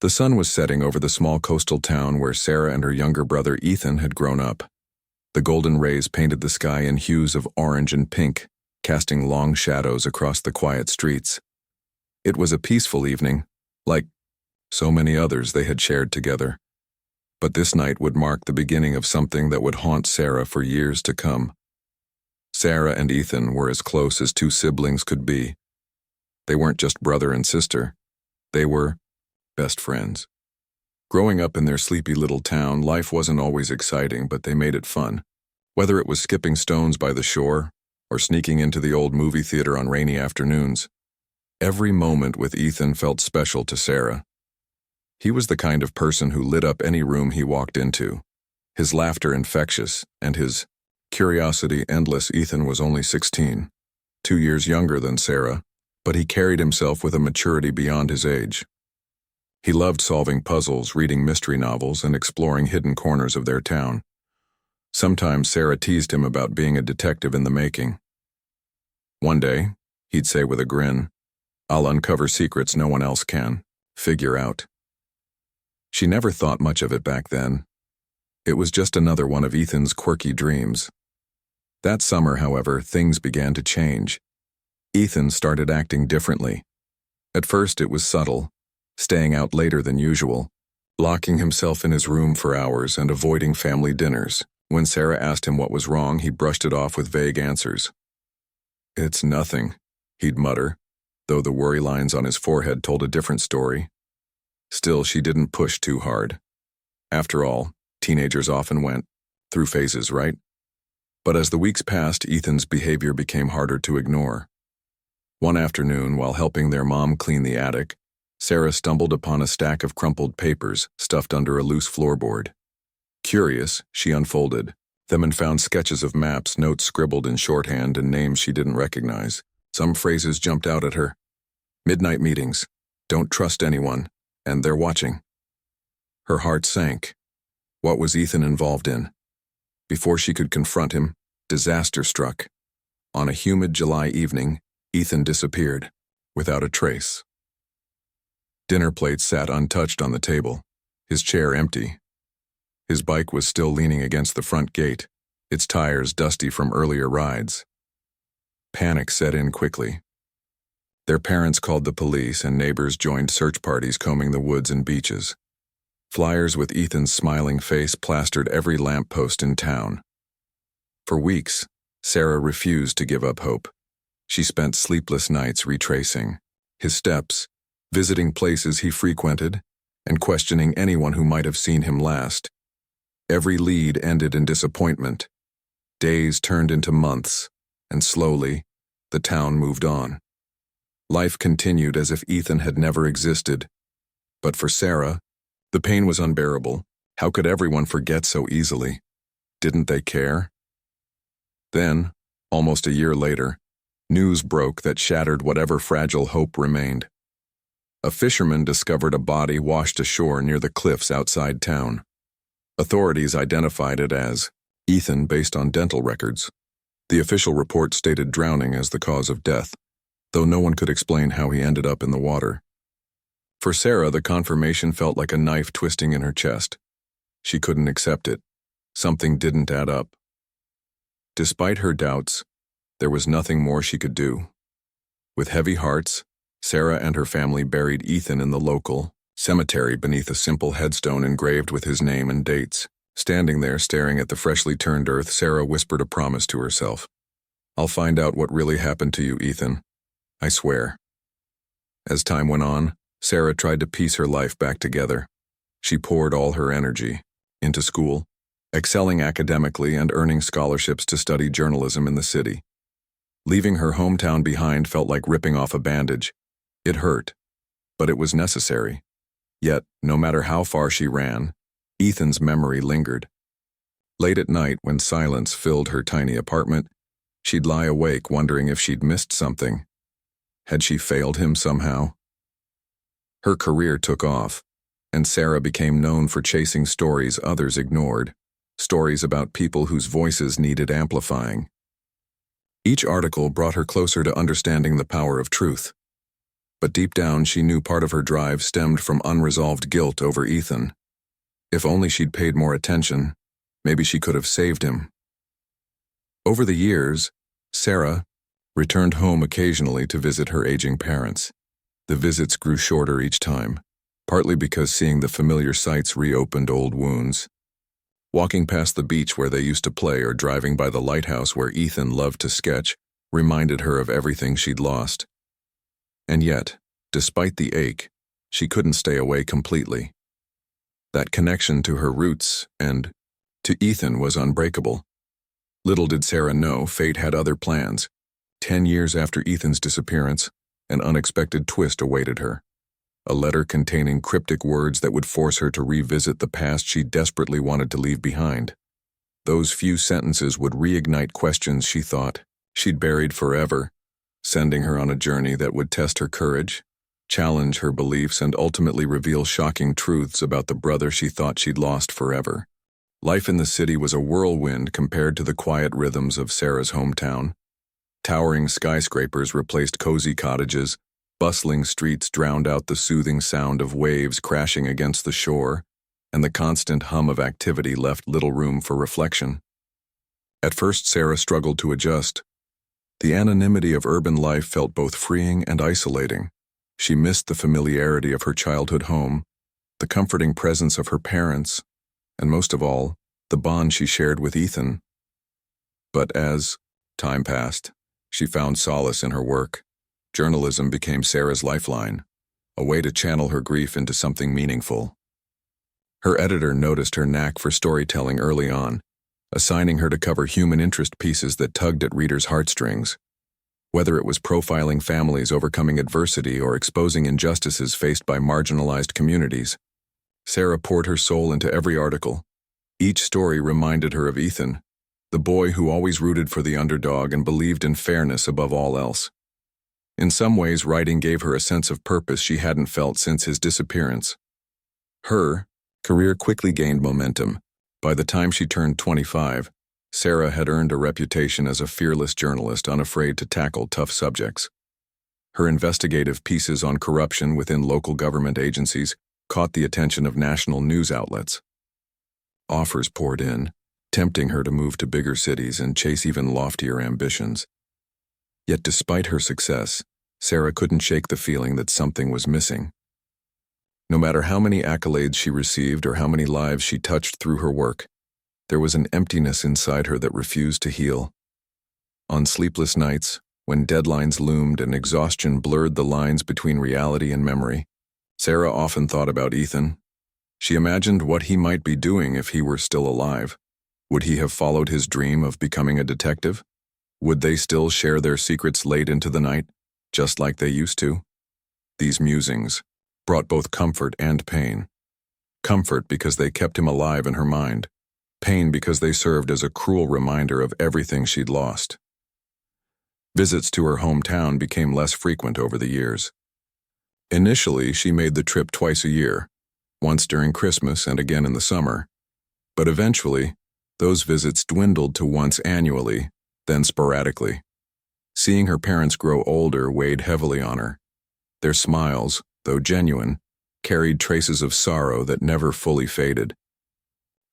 The sun was setting over the small coastal town where Sarah and her younger brother Ethan had grown up. The golden rays painted the sky in hues of orange and pink, casting long shadows across the quiet streets. It was a peaceful evening, like so many others they had shared together. But this night would mark the beginning of something that would haunt Sarah for years to come. Sarah and Ethan were as close as two siblings could be. They weren't just brother and sister. They were best friends. Growing up in their sleepy little town, life wasn't always exciting, but they made it fun. Whether it was skipping stones by the shore or sneaking into the old movie theater on rainy afternoons, every moment with Ethan felt special to Sarah. He was the kind of person who lit up any room he walked into, his laughter infectious and his curiosity endless. Ethan was only 16, 2 years younger than Sarah, but he carried himself with a maturity beyond his age. He loved solving puzzles, reading mystery novels, and exploring hidden corners of their town. Sometimes Sarah teased him about being a detective in the making. One day, he'd say with a grin, "I'll uncover secrets no one else can. Figure out." She never thought much of it back then. It was just another one of Ethan's quirky dreams. That summer, however, things began to change. Ethan started acting differently. At first it was subtle, staying out later than usual, locking himself in his room for hours and avoiding family dinners. When Sarah asked him what was wrong, he brushed it off with vague answers. "It's nothing," he'd mutter, though the worry lines on his forehead told a different story. Still, she didn't push too hard. After all, teenagers often went through phases, right? But as the weeks passed, Ethan's behavior became harder to ignore. One afternoon, while helping their mom clean the attic, Sarah stumbled upon a stack of crumpled papers stuffed under a loose floorboard. Curious, she unfolded them and found sketches of maps, notes scribbled in shorthand, and names she didn't recognize. Some phrases jumped out at her. "Midnight meetings, don't trust anyone, and they're watching." Her heart sank. What was Ethan involved in? Before she could confront him, disaster struck. On a humid July evening, Ethan disappeared, without a trace. Dinner plates sat untouched on the table, his chair empty. His bike was still leaning against the front gate, its tires dusty from earlier rides. Panic set in quickly. Their parents called the police, and neighbors joined search parties combing the woods and beaches. Flyers with Ethan's smiling face plastered every lamppost in town. For weeks, Sarah refused to give up hope. She spent sleepless nights retracing his steps, visiting places he frequented, and questioning anyone who might have seen him last. Every lead ended in disappointment. Days turned into months, and slowly, the town moved on. Life continued as if Ethan had never existed. But for Sarah, the pain was unbearable. How could everyone forget so easily? Didn't they care? Then, almost a year later, news broke that shattered whatever fragile hope remained. A fisherman discovered a body washed ashore near the cliffs outside town. Authorities identified it as Ethan based on dental records. The official report stated drowning as the cause of death, though no one could explain how he ended up in the water. For Sarah, the confirmation felt like a knife twisting in her chest. She couldn't accept it. Something didn't add up. Despite her doubts, there was nothing more she could do. With heavy hearts, Sarah and her family buried Ethan in the local cemetery beneath a simple headstone engraved with his name and dates. Standing there staring at the freshly turned earth, Sarah whispered a promise to herself. "I'll find out what really happened to you, Ethan. I swear." As time went on, Sarah tried to piece her life back together. She poured all her energy into school, excelling academically and earning scholarships to study journalism in the city. Leaving her hometown behind felt like ripping off a bandage. It hurt, but it was necessary. Yet, no matter how far she ran, Ethan's memory lingered. Late at night, when silence filled her tiny apartment, she'd lie awake wondering if she'd missed something. Had she failed him somehow? Her career took off, and Sarah became known for chasing stories others ignored, stories about people whose voices needed amplifying. Each article brought her closer to understanding the power of truth. But deep down, she knew part of her drive stemmed from unresolved guilt over Ethan. If only she'd paid more attention, maybe she could have saved him. Over the years, Sarah returned home occasionally to visit her aging parents. The visits grew shorter each time, partly because seeing the familiar sights reopened old wounds. Walking past the beach where they used to play or driving by the lighthouse where Ethan loved to sketch reminded her of everything she'd lost. And yet, despite the ache, she couldn't stay away completely. That connection to her roots and to Ethan was unbreakable. Little did Sarah know fate had other plans. 10 years after Ethan's disappearance, an unexpected twist awaited her. A letter containing cryptic words that would force her to revisit the past she desperately wanted to leave behind. Those few sentences would reignite questions she thought she'd buried forever, sending her on a journey that would test her courage, challenge her beliefs, and ultimately reveal shocking truths about the brother she thought she'd lost forever. Life in the city was a whirlwind compared to the quiet rhythms of Sarah's hometown. Towering skyscrapers replaced cozy cottages, bustling streets drowned out the soothing sound of waves crashing against the shore, and the constant hum of activity left little room for reflection. At first, Sarah struggled to adjust. The anonymity of urban life felt both freeing and isolating. She missed the familiarity of her childhood home, the comforting presence of her parents, and most of all, the bond she shared with Ethan. But as time passed, she found solace in her work. Journalism became Sarah's lifeline, a way to channel her grief into something meaningful. Her editor noticed her knack for storytelling early on, assigning her to cover human interest pieces that tugged at readers' heartstrings. Whether it was profiling families overcoming adversity or exposing injustices faced by marginalized communities, Sarah poured her soul into every article. Each story reminded her of Ethan, the boy who always rooted for the underdog and believed in fairness above all else. In some ways, writing gave her a sense of purpose she hadn't felt since his disappearance. Her career quickly gained momentum. By the time she turned 25, Sarah had earned a reputation as a fearless journalist unafraid to tackle tough subjects. Her investigative pieces on corruption within local government agencies caught the attention of national news outlets. Offers poured in, tempting her to move to bigger cities and chase even loftier ambitions. Yet despite her success, Sarah couldn't shake the feeling that something was missing. No matter how many accolades she received or how many lives she touched through her work, there was an emptiness inside her that refused to heal. On sleepless nights, when deadlines loomed and exhaustion blurred the lines between reality and memory, Sarah often thought about Ethan. She imagined what he might be doing if he were still alive. Would he have followed his dream of becoming a detective? Would they still share their secrets late into the night, just like they used to? These musings brought both comfort and pain. Comfort because they kept him alive in her mind. Pain because they served as a cruel reminder of everything she'd lost. Visits to her hometown became less frequent over the years. Initially, she made the trip twice a year, once during Christmas and again in the summer. But eventually, those visits dwindled to once annually, then sporadically. Seeing her parents grow older weighed heavily on her. Their smiles, though genuine, carried traces of sorrow that never fully faded.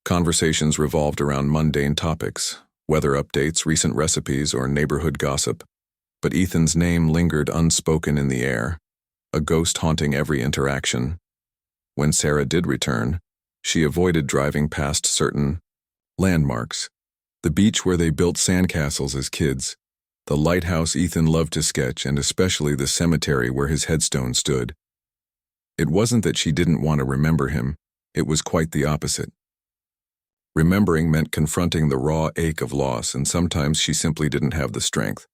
Conversations revolved around mundane topics, weather updates, recent recipes, or neighborhood gossip. But Ethan's name lingered unspoken in the air, a ghost haunting every interaction. When Sarah did return, she avoided driving past certain landmarks. The beach where they built sandcastles as kids, the lighthouse Ethan loved to sketch, and especially the cemetery where his headstone stood. It wasn't that she didn't want to remember him, it was quite the opposite. Remembering meant confronting the raw ache of loss, and sometimes she simply didn't have the strength.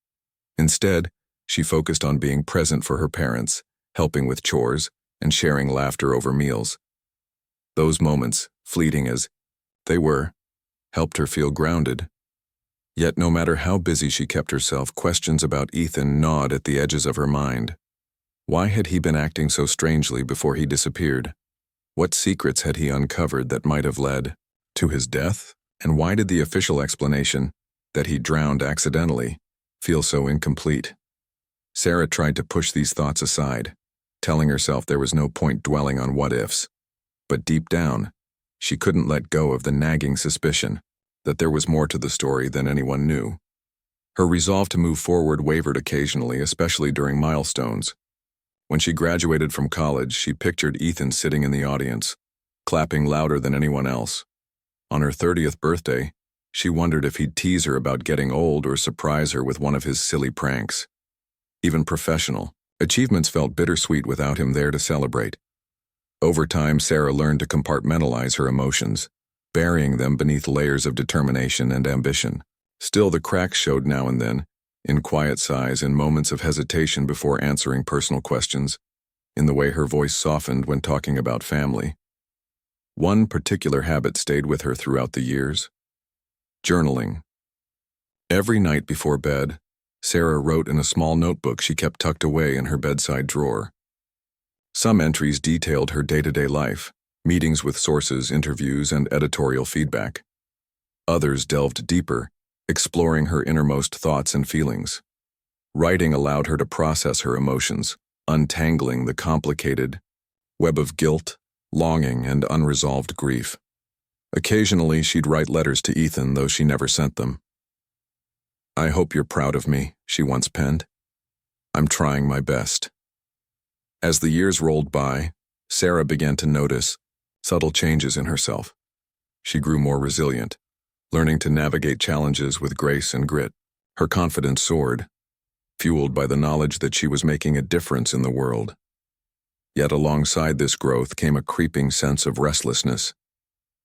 Instead, she focused on being present for her parents, helping with chores, and sharing laughter over meals. Those moments, fleeting as they were, helped her feel grounded. Yet no matter how busy she kept herself, questions about Ethan gnawed at the edges of her mind. Why had he been acting so strangely before he disappeared? What secrets had he uncovered that might have led to his death? And why did the official explanation, that he drowned accidentally, feel so incomplete? Sarah tried to push these thoughts aside, telling herself there was no point dwelling on what-ifs. But deep down, she couldn't let go of the nagging suspicion that there was more to the story than anyone knew. Her resolve to move forward wavered occasionally, especially during milestones. When she graduated from college, she pictured Ethan sitting in the audience, clapping louder than anyone else. On her 30th birthday, she wondered if he'd tease her about getting old or surprise her with one of his silly pranks. Even professional achievements felt bittersweet without him there to celebrate. Over time, Sarah learned to compartmentalize her emotions, burying them beneath layers of determination and ambition. Still, the cracks showed now and then, in quiet sighs and moments of hesitation before answering personal questions, in the way her voice softened when talking about family. One particular habit stayed with her throughout the years: journaling. Every night before bed, Sarah wrote in a small notebook she kept tucked away in her bedside drawer. Some entries detailed her day-to-day life, meetings with sources, interviews, and editorial feedback. Others delved deeper, exploring her innermost thoughts and feelings. Writing allowed her to process her emotions, untangling the complicated web of guilt, longing, and unresolved grief. Occasionally, she'd write letters to Ethan, though she never sent them. "I hope you're proud of me," she once penned. "I'm trying my best." As the years rolled by, Sarah began to notice subtle changes in herself. She grew more resilient, learning to navigate challenges with grace and grit. Her confidence soared, fueled by the knowledge that she was making a difference in the world. Yet alongside this growth came a creeping sense of restlessness.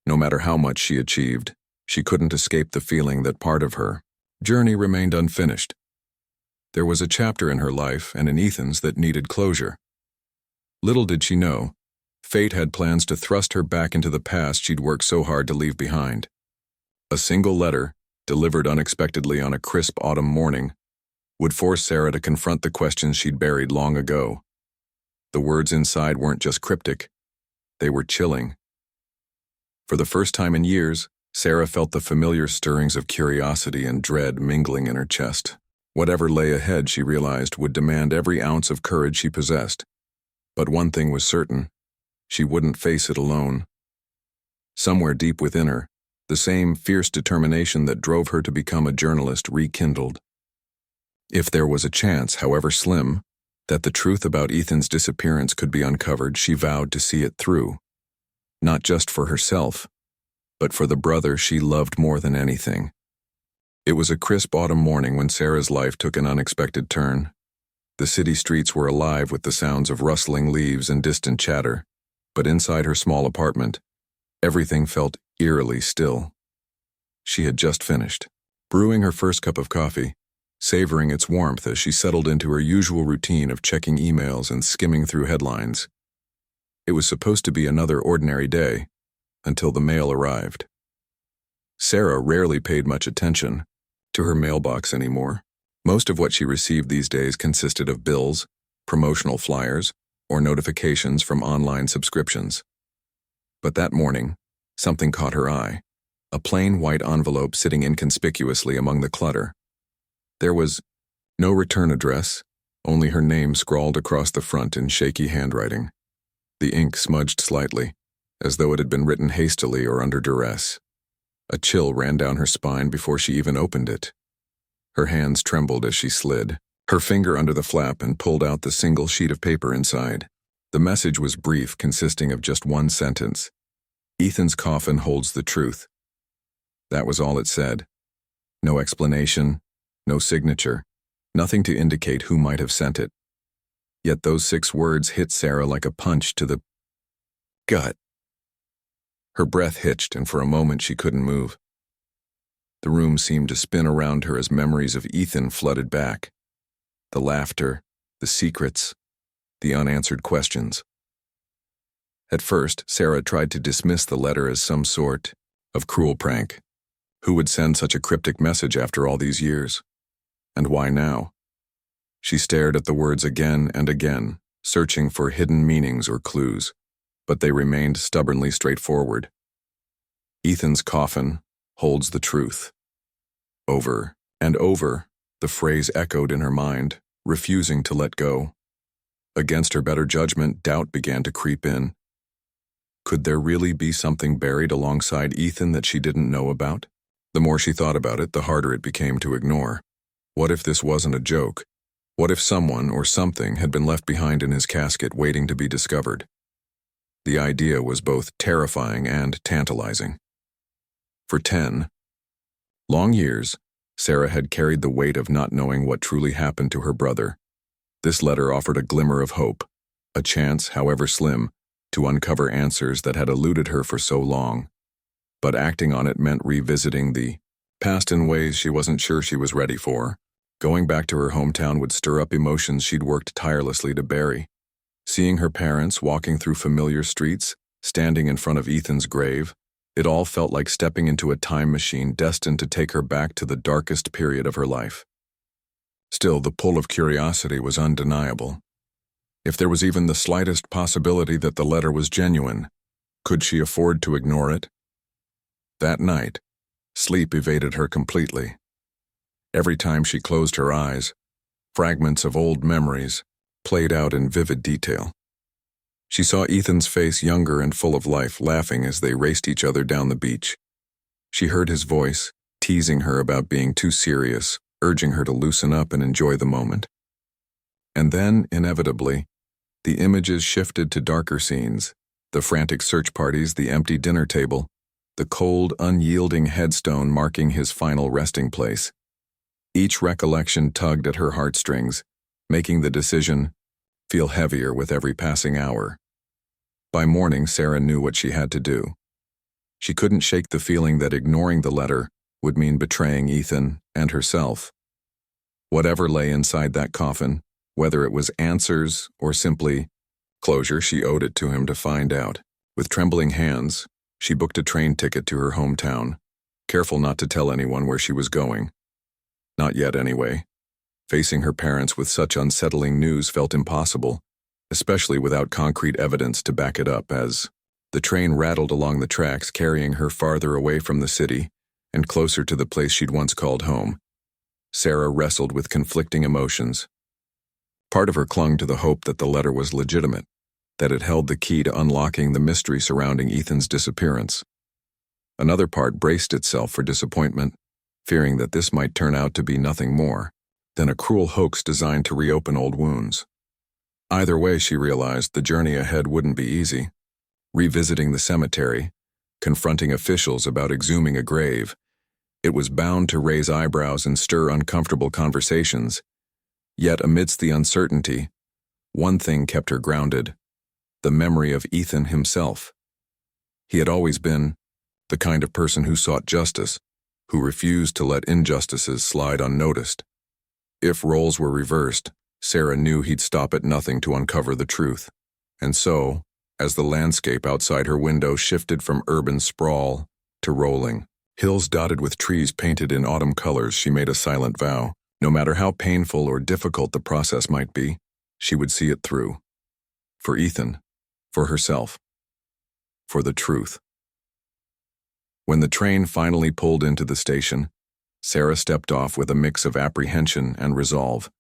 No matter how much she achieved, she couldn't escape the feeling that part of her journey remained unfinished. There was a chapter in her life and in Ethan's that needed closure. Little did she know, fate had plans to thrust her back into the past she'd worked so hard to leave behind. A single letter, delivered unexpectedly on a crisp autumn morning, would force Sarah to confront the questions she'd buried long ago. The words inside weren't just cryptic, they were chilling. For the first time in years, Sarah felt the familiar stirrings of curiosity and dread mingling in her chest. Whatever lay ahead, she realized, would demand every ounce of courage she possessed. But one thing was certain: she wouldn't face it alone. Somewhere deep within her, the same fierce determination that drove her to become a journalist rekindled. If there was a chance, however slim, that the truth about Ethan's disappearance could be uncovered, she vowed to see it through. Not just for herself, but for the brother she loved more than anything. It was a crisp autumn morning when Sarah's life took an unexpected turn. The city streets were alive with the sounds of rustling leaves and distant chatter, but inside her small apartment, everything felt eerily still. She had just finished brewing her first cup of coffee, savoring its warmth as she settled into her usual routine of checking emails and skimming through headlines. It was supposed to be another ordinary day, until the mail arrived. Sarah rarely paid much attention to her mailbox anymore. Most of what she received these days consisted of bills, promotional flyers, or notifications from online subscriptions. But that morning, something caught her eye: a plain white envelope sitting inconspicuously among the clutter. There was no return address, only her name scrawled across the front in shaky handwriting. The ink smudged slightly, as though it had been written hastily or under duress. A chill ran down her spine before she even opened it. Her hands trembled as she slid her finger under the flap and pulled out the single sheet of paper inside. The message was brief, consisting of just one sentence: "Ethan's coffin holds the truth." That was all it said. No explanation, no signature, nothing to indicate who might have sent it. Yet those 6 words hit Sarah like a punch to the gut. Her breath hitched, and for a moment she couldn't move. The room seemed to spin around her as memories of Ethan flooded back. The laughter, the secrets, the unanswered questions. At first, Sarah tried to dismiss the letter as some sort of cruel prank. Who would send such a cryptic message after all these years? And why now? She stared at the words again and again, searching for hidden meanings or clues, but they remained stubbornly straightforward. "Ethan's coffin holds the truth." Over and over, the phrase echoed in her mind, refusing to let go. Against her better judgment, doubt began to creep in. Could there really be something buried alongside Ethan that she didn't know about? The more she thought about it, the harder it became to ignore. What if this wasn't a joke? What if someone or something had been left behind in his casket waiting to be discovered? The idea was both terrifying and tantalizing. For 10 long years, Sarah had carried the weight of not knowing what truly happened to her brother. This letter offered a glimmer of hope, a chance, however slim, to uncover answers that had eluded her for so long. But acting on it meant revisiting the past in ways she wasn't sure she was ready for. Going back to her hometown would stir up emotions she'd worked tirelessly to bury. Seeing her parents walking through familiar streets, standing in front of Ethan's grave, it all felt like stepping into a time machine destined to take her back to the darkest period of her life. Still, the pull of curiosity was undeniable. If there was even the slightest possibility that the letter was genuine, could she afford to ignore it? That night, sleep evaded her completely. Every time she closed her eyes, fragments of old memories played out in vivid detail. She saw Ethan's face, younger and full of life, laughing as they raced each other down the beach. She heard his voice, teasing her about being too serious, urging her to loosen up and enjoy the moment. And then, inevitably, the images shifted to darker scenes: the frantic search parties, the empty dinner table, the cold, unyielding headstone marking his final resting place. Each recollection tugged at her heartstrings, making the decision feel heavier with every passing hour. By morning, Sarah knew what she had to do. She couldn't shake the feeling that ignoring the letter would mean betraying Ethan and herself. Whatever lay inside that coffin, whether it was answers or simply closure, she owed it to him to find out. With trembling hands, she booked a train ticket to her hometown, careful not to tell anyone where she was going. Not yet, anyway. Facing her parents with such unsettling news felt impossible, especially without concrete evidence to back it up. As the train rattled along the tracks, carrying her farther away from the city and closer to the place she'd once called home, Sarah wrestled with conflicting emotions. Part of her clung to the hope that the letter was legitimate, that it held the key to unlocking the mystery surrounding Ethan's disappearance. Another part braced itself for disappointment, fearing that this might turn out to be nothing more than a cruel hoax designed to reopen old wounds. Either way, she realized the journey ahead wouldn't be easy. Revisiting the cemetery, confronting officials about exhuming a grave, it was bound to raise eyebrows and stir uncomfortable conversations. Yet amidst the uncertainty, one thing kept her grounded: the memory of Ethan himself. He had always been the kind of person who sought justice, who refused to let injustices slide unnoticed. If roles were reversed, Sarah knew he'd stop at nothing to uncover the truth. And so, as the landscape outside her window shifted from urban sprawl to rolling hills dotted with trees painted in autumn colors, she made a silent vow. No matter how painful or difficult the process might be, she would see it through. For Ethan, for herself, for the truth. When the train finally pulled into the station, Sarah stepped off with a mix of apprehension and resolve.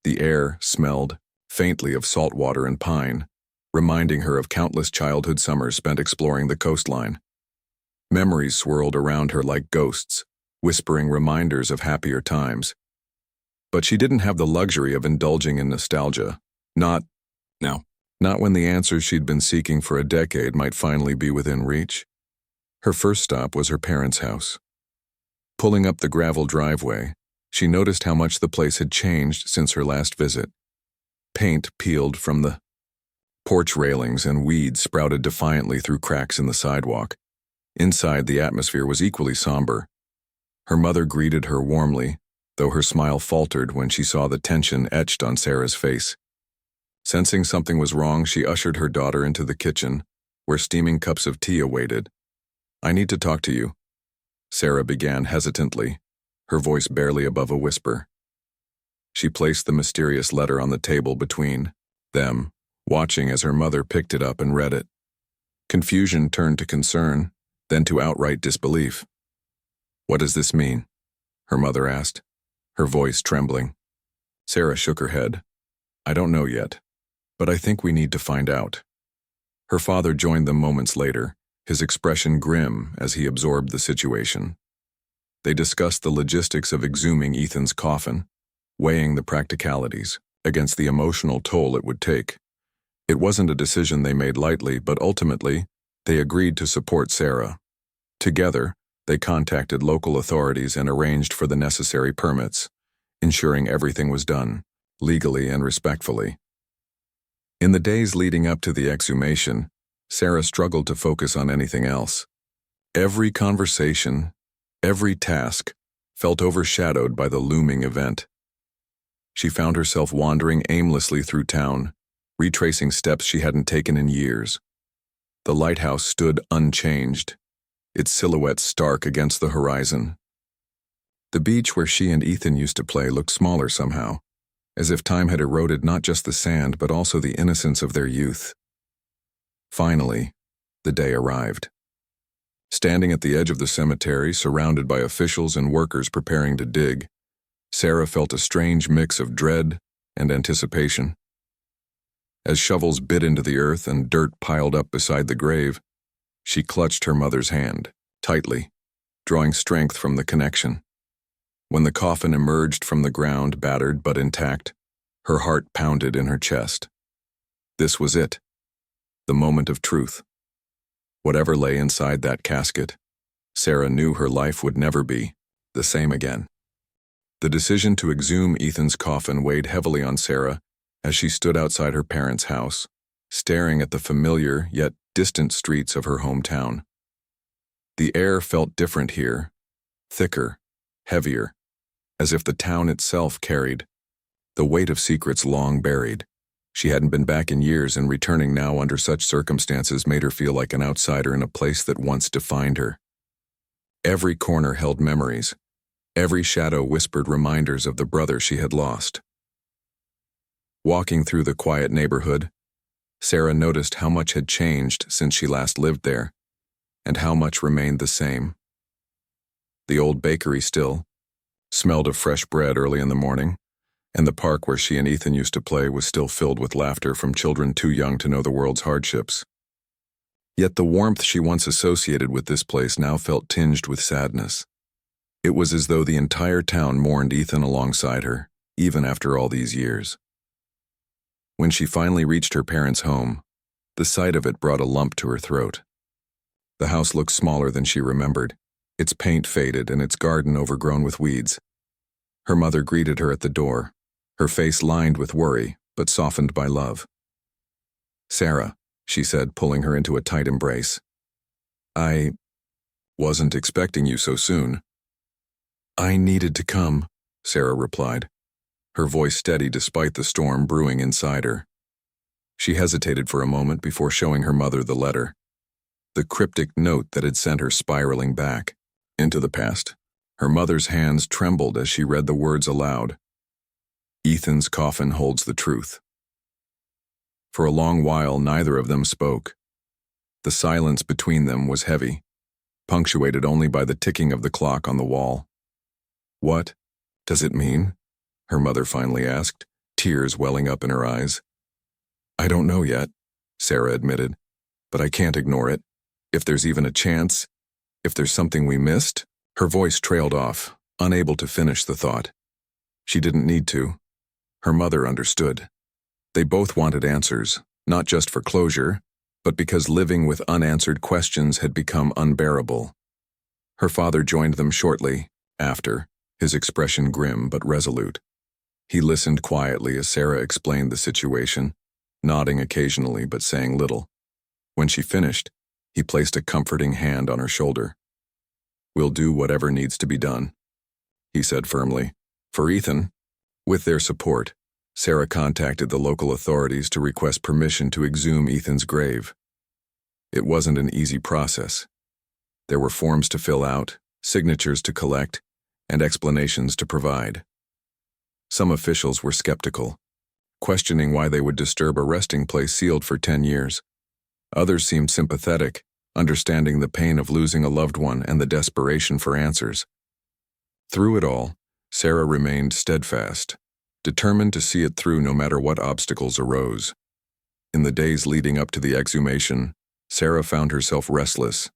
The air smelled faintly of salt water and pine, reminding her of countless childhood summers spent exploring the coastline. Memories swirled around her like ghosts, whispering reminders of happier times. But she didn't have the luxury of indulging in nostalgia. Not now. Not when the answers she'd been seeking for a decade might finally be within reach. Her first stop was her parents' house. Pulling up the gravel driveway, she noticed how much the place had changed since her last visit. Paint peeled from the porch railings and weeds sprouted defiantly through cracks in the sidewalk. Inside, the atmosphere was equally somber. Her mother greeted her warmly, though her smile faltered when she saw the tension etched on Sarah's face. Sensing something was wrong, she ushered her daughter into the kitchen, where steaming cups of tea awaited. "I need to talk to you," Sarah began hesitantly, her voice barely above a whisper. She placed the mysterious letter on the table between them, watching as her mother picked it up and read it. Confusion turned to concern, then to outright disbelief. "What does this mean?" her mother asked, her voice trembling. Sarah shook her head. "I don't know yet, but I think we need to find out." Her father joined them moments later, his expression grim as he absorbed the situation. They discussed the logistics of exhuming Ethan's coffin, weighing the practicalities against the emotional toll it would take. It wasn't a decision they made lightly, but ultimately, they agreed to support Sarah. Together, they contacted local authorities and arranged for the necessary permits, ensuring everything was done, legally and respectfully. In the days leading up to the exhumation, Sarah struggled to focus on anything else. Every conversation, every task, felt overshadowed by the looming event. She found herself wandering aimlessly through town, retracing steps she hadn't taken in years. The lighthouse stood unchanged, its silhouette stark against the horizon. The beach where she and Ethan used to play looked smaller somehow, as if time had eroded not just the sand but also the innocence of their youth. Finally, the day arrived. Standing at the edge of the cemetery, surrounded by officials and workers preparing to dig, Sarah felt a strange mix of dread and anticipation. As shovels bit into the earth and dirt piled up beside the grave, she clutched her mother's hand, tightly, drawing strength from the connection. When the coffin emerged from the ground, battered but intact, her heart pounded in her chest. This was it, the moment of truth. Whatever lay inside that casket, Sarah knew her life would never be the same again. The decision to exhume Ethan's coffin weighed heavily on Sarah as she stood outside her parents' house, staring at the familiar yet distant streets of her hometown. The air felt different here, thicker, heavier, as if the town itself carried the weight of secrets long buried. She hadn't been back in years, and returning now under such circumstances made her feel like an outsider in a place that once defined her. Every corner held memories. Every shadow whispered reminders of the brother she had lost. Walking through the quiet neighborhood, Sarah noticed how much had changed since she last lived there, and how much remained the same. The old bakery still smelled of fresh bread early in the morning, and the park where she and Ethan used to play was still filled with laughter from children too young to know the world's hardships. Yet the warmth she once associated with this place now felt tinged with sadness. It was as though the entire town mourned Ethan alongside her, even after all these years. When she finally reached her parents' home, the sight of it brought a lump to her throat. The house looked smaller than she remembered, its paint faded and its garden overgrown with weeds. Her mother greeted her at the door, her face lined with worry, but softened by love. "Sarah," she said, pulling her into a tight embrace. "I wasn't expecting you so soon." "I needed to come," Sarah replied, her voice steady despite the storm brewing inside her. She hesitated for a moment before showing her mother the letter, the cryptic note that had sent her spiraling back into the past. Her mother's hands trembled as she read the words aloud. "Ethan's coffin holds the truth." For a long while, neither of them spoke. The silence between them was heavy, punctuated only by the ticking of the clock on the wall. "What does it mean?" her mother finally asked, tears welling up in her eyes. "I don't know yet," Sarah admitted, "but I can't ignore it. If there's even a chance, if there's something we missed." Her voice trailed off, unable to finish the thought. She didn't need to. Her mother understood. They both wanted answers, not just for closure, but because living with unanswered questions had become unbearable. Her father joined them shortly after, his expression grim but resolute. He listened quietly as Sarah explained the situation, nodding occasionally but saying little. When she finished, he placed a comforting hand on her shoulder. "We'll do whatever needs to be done," he said firmly. For Ethan, with their support, Sarah contacted the local authorities to request permission to exhume Ethan's grave. It wasn't an easy process. There were forms to fill out, signatures to collect, and explanations to provide. Some officials were skeptical, questioning why they would disturb a resting place sealed for 10 years. Others seemed sympathetic, understanding the pain of losing a loved one and the desperation for answers. Through it all, Sarah remained steadfast, determined to see it through no matter what obstacles arose. In the days leading up to the exhumation, Sarah found herself restless,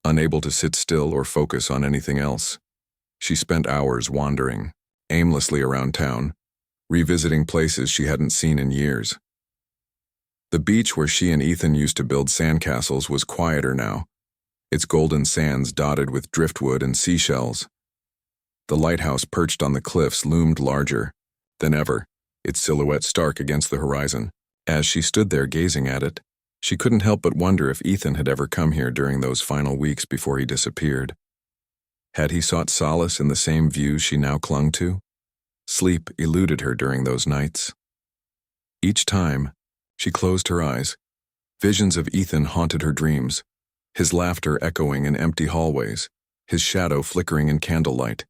unable to sit still or focus on anything else. She spent hours wandering, aimlessly around town, revisiting places she hadn't seen in years. The beach where she and Ethan used to build sandcastles was quieter now, its golden sands dotted with driftwood and seashells. The lighthouse perched on the cliffs loomed larger than ever, its silhouette stark against the horizon. As she stood there gazing at it, she couldn't help but wonder if Ethan had ever come here during those final weeks before he disappeared. Had he sought solace in the same views she now clung to? Sleep eluded her during those nights. Each time, she closed her eyes. Visions of Ethan haunted her dreams, his laughter echoing in empty hallways, his shadow flickering in candlelight,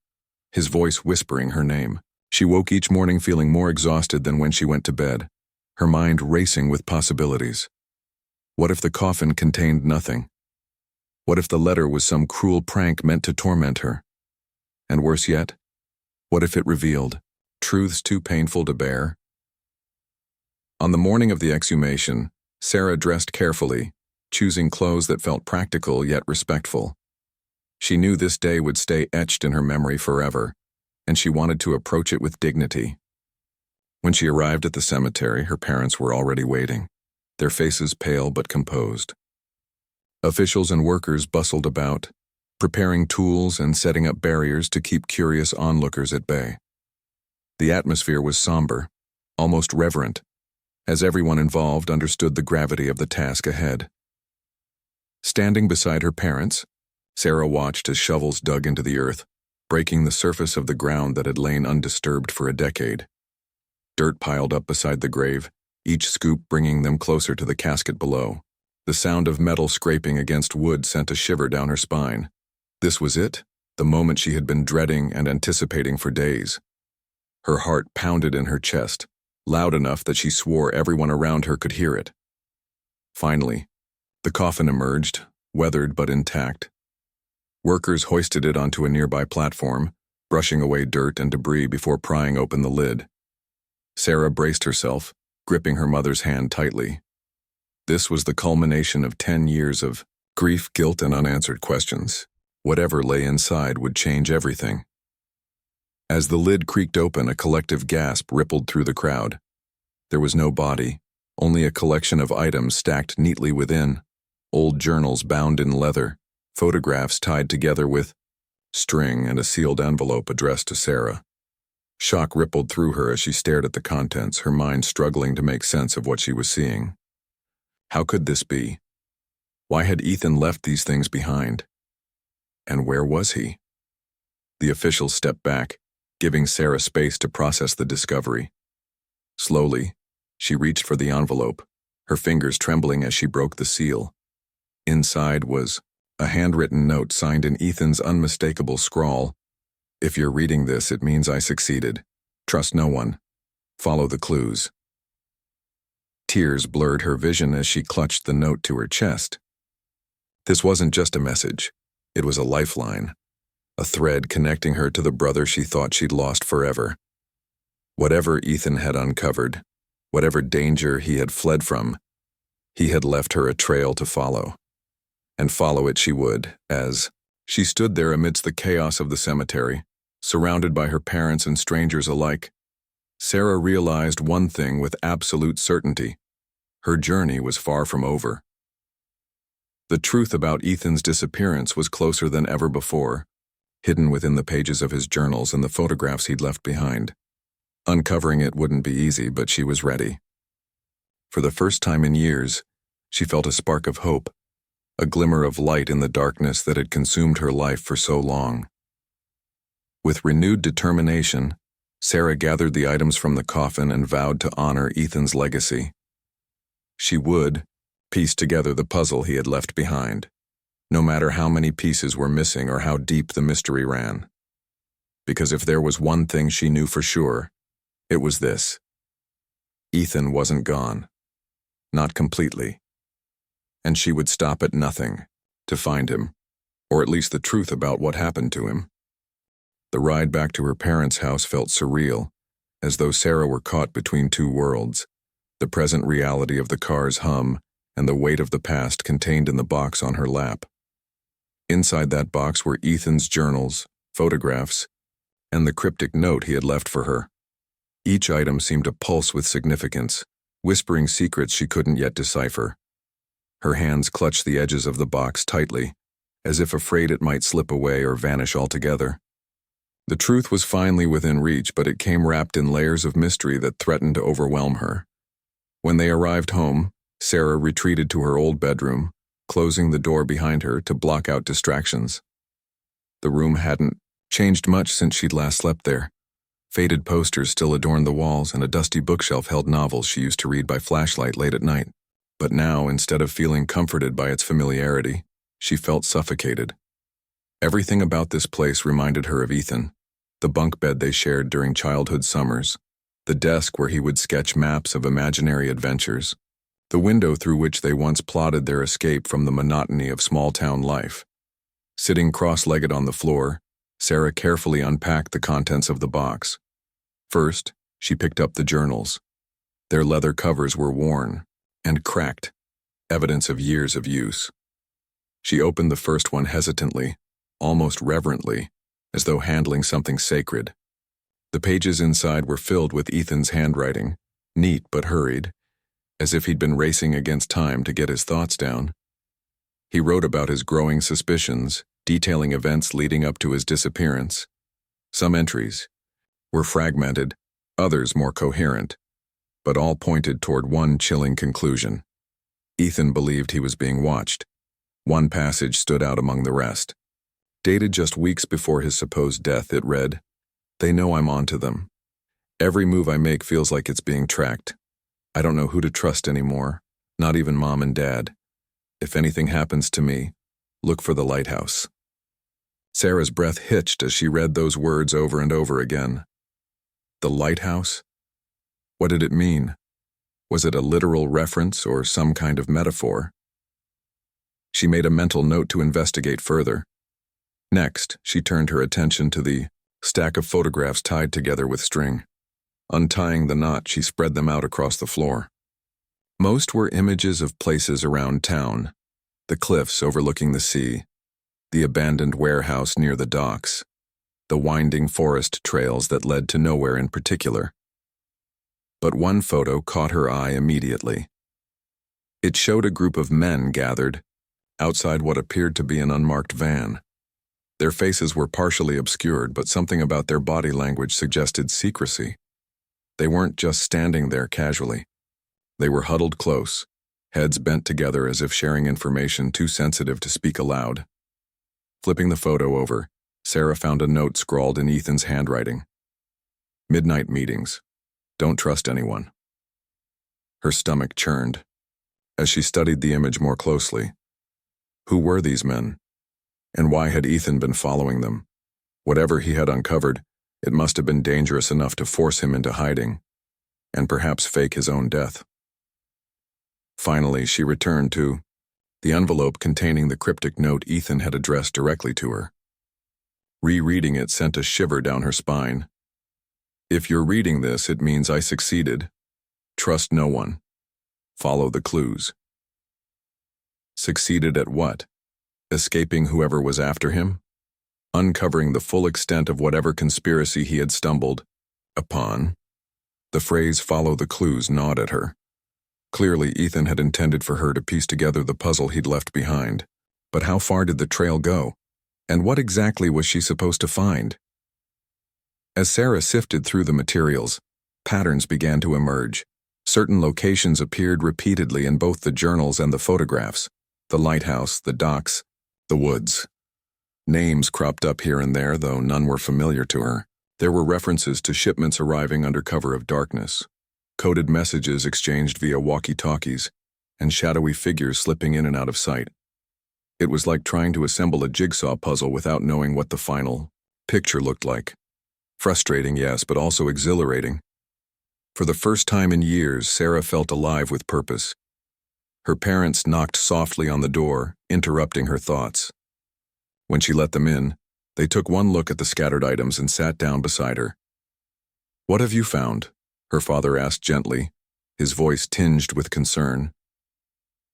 his voice whispering her name. She woke each morning feeling more exhausted than when she went to bed, her mind racing with possibilities. What if the coffin contained nothing? What if the letter was some cruel prank meant to torment her? And worse yet, what if it revealed truths too painful to bear? On the morning of the exhumation, Sarah dressed carefully, choosing clothes that felt practical yet respectful. She knew this day would stay etched in her memory forever, and she wanted to approach it with dignity. When she arrived at the cemetery, her parents were already waiting, their faces pale but composed. Officials and workers bustled about, preparing tools and setting up barriers to keep curious onlookers at bay. The atmosphere was somber, almost reverent, as everyone involved understood the gravity of the task ahead. Standing beside her parents, Sarah watched as shovels dug into the earth, breaking the surface of the ground that had lain undisturbed for a decade. Dirt piled up beside the grave, each scoop bringing them closer to the casket below. The sound of metal scraping against wood sent a shiver down her spine. This was it, the moment she had been dreading and anticipating for days. Her heart pounded in her chest, loud enough that she swore everyone around her could hear it. Finally, the coffin emerged, weathered but intact. Workers hoisted it onto a nearby platform, brushing away dirt and debris before prying open the lid. Sarah braced herself, gripping her mother's hand tightly. This was the culmination of 10 years of grief, guilt, and unanswered questions. Whatever lay inside would change everything. As the lid creaked open, a collective gasp rippled through the crowd. There was no body, only a collection of items stacked neatly within. Old journals bound in leather, photographs tied together with string, and a sealed envelope addressed to Sarah. Shock rippled through her as she stared at the contents, her mind struggling to make sense of what she was seeing. How could this be? Why had Ethan left these things behind? And where was he? The officials stepped back, giving Sarah space to process the discovery. Slowly, she reached for the envelope, her fingers trembling as she broke the seal. Inside was a handwritten note signed in Ethan's unmistakable scrawl. "If you're reading this, it means I succeeded. Trust no one. Follow the clues." Tears blurred her vision as she clutched the note to her chest. This wasn't just a message. It was a lifeline, a thread connecting her to the brother she thought she'd lost forever. Whatever Ethan had uncovered, whatever danger he had fled from, he had left her a trail to follow. And follow it she would, as she stood there amidst the chaos of the cemetery, surrounded by her parents and strangers alike. Sarah realized one thing with absolute certainty. Her journey was far from over. The truth about Ethan's disappearance was closer than ever before, hidden within the pages of his journals and the photographs he'd left behind. Uncovering it wouldn't be easy, but she was ready. For the first time in years, she felt a spark of hope, a glimmer of light in the darkness that had consumed her life for so long. With renewed determination, Sarah gathered the items from the coffin and vowed to honor Ethan's legacy. She would piece together the puzzle he had left behind, no matter how many pieces were missing or how deep the mystery ran. Because if there was one thing she knew for sure, it was this: Ethan wasn't gone. Not completely. And she would stop at nothing to find him, or at least the truth about what happened to him. The ride back to her parents' house felt surreal, as though Sarah were caught between two worlds, the present reality of the car's hum, and the weight of the past contained in the box on her lap. Inside that box were Ethan's journals, photographs, and the cryptic note he had left for her. Each item seemed to pulse with significance, whispering secrets she couldn't yet decipher. Her hands clutched the edges of the box tightly, as if afraid it might slip away or vanish altogether. The truth was finally within reach, but it came wrapped in layers of mystery that threatened to overwhelm her. When they arrived home, Sarah retreated to her old bedroom, closing the door behind her to block out distractions. The room hadn't changed much since she'd last slept there. Faded posters still adorned the walls, and a dusty bookshelf held novels she used to read by flashlight late at night. But now, instead of feeling comforted by its familiarity, she felt suffocated. Everything about this place reminded her of Ethan: the bunk bed they shared during childhood summers, the desk where he would sketch maps of imaginary adventures, the window through which they once plotted their escape from the monotony of small-town life. Sitting cross-legged on the floor, Sarah carefully unpacked the contents of the box. First, she picked up the journals. Their leather covers were worn and cracked, evidence of years of use. She opened the first one hesitantly, almost reverently, as though handling something sacred. The pages inside were filled with Ethan's handwriting, neat but hurried, as if he'd been racing against time to get his thoughts down. He wrote about his growing suspicions, detailing events leading up to his disappearance. Some entries were fragmented, others more coherent, but all pointed toward one chilling conclusion. Ethan believed he was being watched. One passage stood out among the rest. Dated just weeks before his supposed death, it read, "They know I'm onto them. Every move I make feels like it's being tracked. I don't know who to trust anymore, not even Mom and Dad. If anything happens to me, look for the lighthouse." Sarah's breath hitched as she read those words over and over again. The lighthouse? What did it mean? Was it a literal reference or some kind of metaphor? She made a mental note to investigate further. Next, she turned her attention to the stack of photographs tied together with string. Untying the knot, she spread them out across the floor. Most were images of places around town: the cliffs overlooking the sea, the abandoned warehouse near the docks, the winding forest trails that led to nowhere in particular. But one photo caught her eye immediately. It showed a group of men gathered outside what appeared to be an unmarked van. Their faces were partially obscured, but something about their body language suggested secrecy. They weren't just standing there casually. They were huddled close, heads bent together as if sharing information too sensitive to speak aloud. Flipping the photo over, Sarah found a note scrawled in Ethan's handwriting. "Midnight meetings. Don't trust anyone." Her stomach churned as she studied the image more closely. Who were these men? And why had Ethan been following them? Whatever he had uncovered, it must have been dangerous enough to force him into hiding, and perhaps fake his own death. Finally, she returned to the envelope containing the cryptic note Ethan had addressed directly to her. Rereading it sent a shiver down her spine. "If you're reading this, it means I succeeded. Trust no one. Follow the clues." Succeeded at what? Escaping whoever was after him? Uncovering the full extent of whatever conspiracy he had stumbled upon? The phrase "follow the clues" gnawed at her. Clearly, Ethan had intended for her to piece together the puzzle he'd left behind. But how far did the trail go? And what exactly was she supposed to find? As Sarah sifted through the materials, patterns began to emerge. Certain locations appeared repeatedly in both the journals and the photographs: the lighthouse, the docks, the woods. Names cropped up here and there, though none were familiar to her. There were references to shipments arriving under cover of darkness, coded messages exchanged via walkie-talkies, and shadowy figures slipping in and out of sight. It was like trying to assemble a jigsaw puzzle without knowing what the final picture looked like. Frustrating, yes, but also exhilarating. For the first time in years, Sarah felt alive with purpose. Her parents knocked softly on the door, interrupting her thoughts. When she let them in, they took one look at the scattered items and sat down beside her. "What have you found?" her father asked gently, his voice tinged with concern.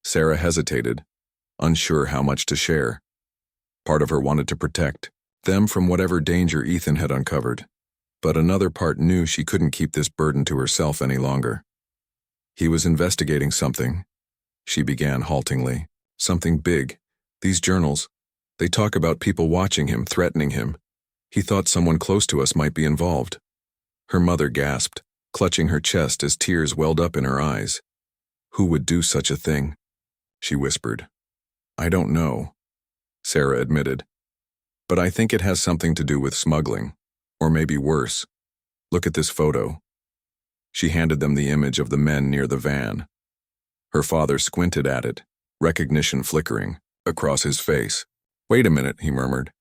Sarah hesitated, unsure how much to share. Part of her wanted to protect them from whatever danger Ethan had uncovered, but another part knew she couldn't keep this burden to herself any longer. He was investigating something, she began haltingly. Something big. These journals, they talk about people watching him, threatening him. He thought someone close to us might be involved. Her mother gasped, clutching her chest as tears welled up in her eyes. Who would do such a thing? She whispered. I don't know, Sarah admitted. But I think it has something to do with smuggling, or maybe worse. Look at this photo. She handed them the image of the men near the van. Her father squinted at it, recognition flickering across his face. Wait a minute, he murmured.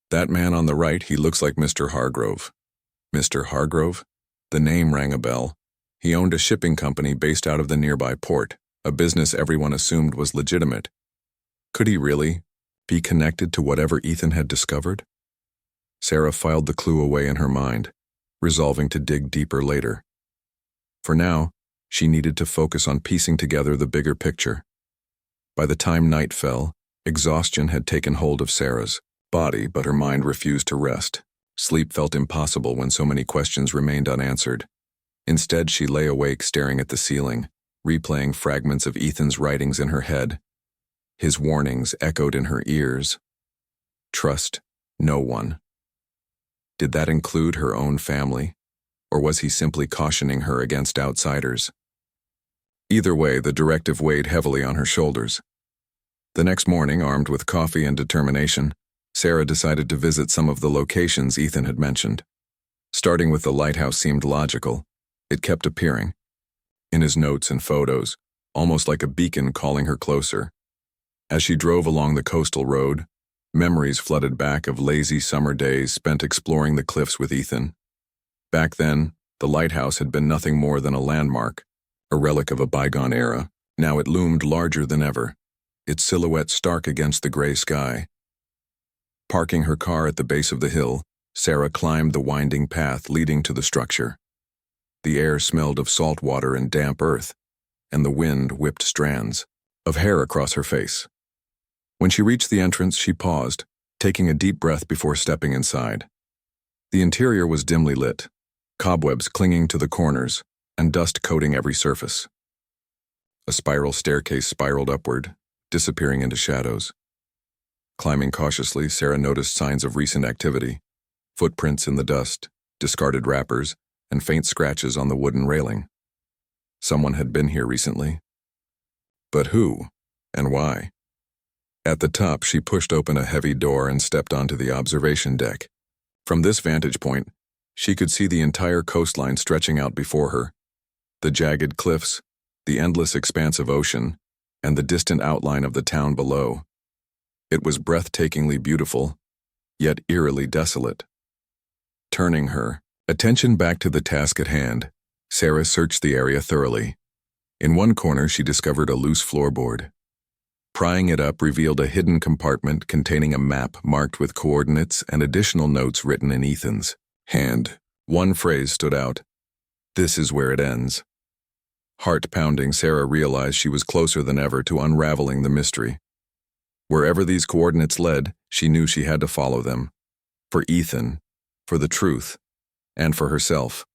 That man on the right, he looks like Mr. Hargrove. Mr. Hargrove? The name rang a bell. He owned a shipping company based out of the nearby port, a business everyone assumed was legitimate. Could he really be connected to whatever Ethan had discovered? Sarah filed the clue away in her mind, resolving to dig deeper later. For now, she needed to focus on piecing together the bigger picture. By the time night fell, exhaustion had taken hold of Sarah's body, but her mind refused to rest. Sleep felt impossible when so many questions remained unanswered. Instead, she lay awake staring at the ceiling, replaying fragments of Ethan's writings in her head. His warnings echoed in her ears. Trust no one. Did that include her own family, or was he simply cautioning her against outsiders? Either way, the directive weighed heavily on her shoulders. The next morning, armed with coffee and determination, Sarah decided to visit some of the locations Ethan had mentioned. Starting with the lighthouse seemed logical. It kept appearing in his notes and photos, almost like a beacon calling her closer. As she drove along the coastal road, memories flooded back of lazy summer days spent exploring the cliffs with Ethan. Back then, the lighthouse had been nothing more than a landmark, a relic of a bygone era. Now it loomed larger than ever, its silhouette stark against the gray sky. Parking her car at the base of the hill, Sarah climbed the winding path leading to the structure. The air smelled of salt water and damp earth, and the wind whipped strands of hair across her face. When she reached the entrance, she paused, taking a deep breath before stepping inside. The interior was dimly lit, cobwebs clinging to the corners, and dust coating every surface. A spiral staircase spiraled upward, disappearing into shadows. Climbing cautiously, Sarah noticed signs of recent activity, footprints in the dust, discarded wrappers, and faint scratches on the wooden railing. Someone had been here recently. But who, and why? At the top, she pushed open a heavy door and stepped onto the observation deck. From this vantage point, she could see the entire coastline stretching out before her, the jagged cliffs, the endless expanse of ocean, and the distant outline of the town below. It was breathtakingly beautiful, yet eerily desolate. Turning her attention back to the task at hand, Sarah searched the area thoroughly. In one corner, she discovered a loose floorboard. Prying it up revealed a hidden compartment containing a map marked with coordinates and additional notes written in Ethan's hand. One phrase stood out. This is where it ends. Heart pounding, Sarah realized she was closer than ever to unraveling the mystery. Wherever these coordinates led, she knew she had to follow them. For Ethan, for the truth, and for herself.